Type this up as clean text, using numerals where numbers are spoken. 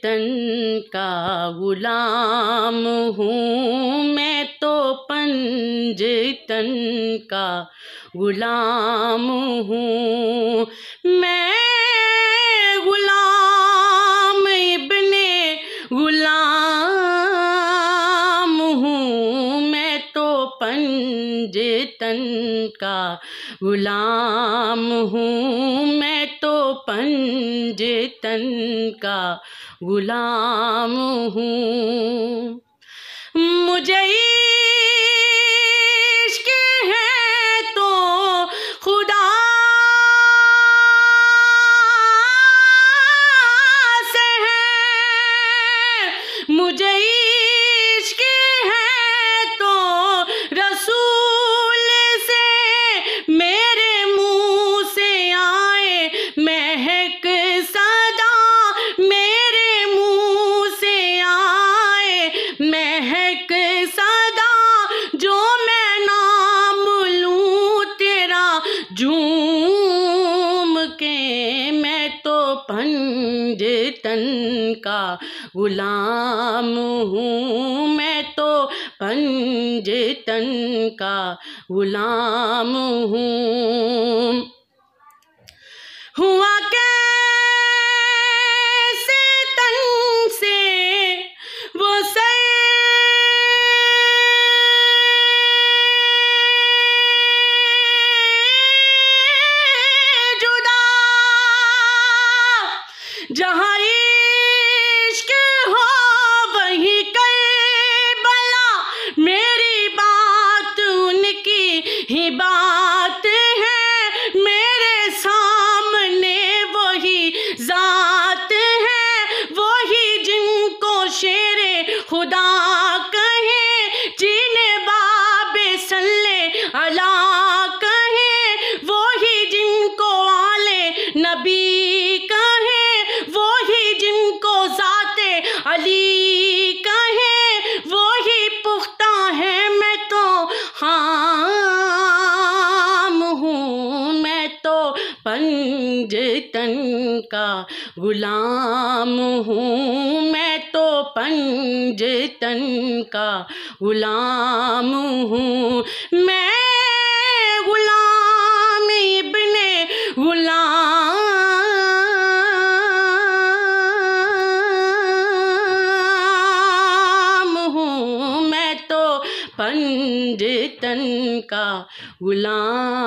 तन का गुलाम हूँ, मैं तो पंजतन का गुलाम हूँ। मैं गुलाम इब्ने गुलाम हूँ, मैं तो पंजतन का गुलाम हूँ, मैं तो पंजतन का गुलाम हूँ। मुझे इश्क है तो खुदा से है, मुझे इश्क है तो रसूल से, मेरे मुँह से आए महक सदा, मेरे मुँह से आए महक सदा, जो मैं नाम लूँ तेरा झूम के, मैं तो पंजतन का गुलाम हूँ, मैं तो पंजतन का गुलाम हूँ। हुआ कैसे तन से वो सर जुदा, जहाँ इश्क हो वहीं करबला, मेरी बात उनकी ही बात है, मेरे सामने वही जात है, वही जिनको शेरे खुदा कहे, जिन्हें बाबे सल्ले अला कहे, वही जिनको आले नबी कहे, वही जिनको ज़ाते अली कहे, वही पुख्ता है मैं तो हाम हूँ, मैं तो पंजतन का गुलाम हूँ, मैं तो पंजतन का गुलाम हूँ। मैं गुलाम इब्ने गुलाम हूँ, मैं तो पंजतन का गुलाम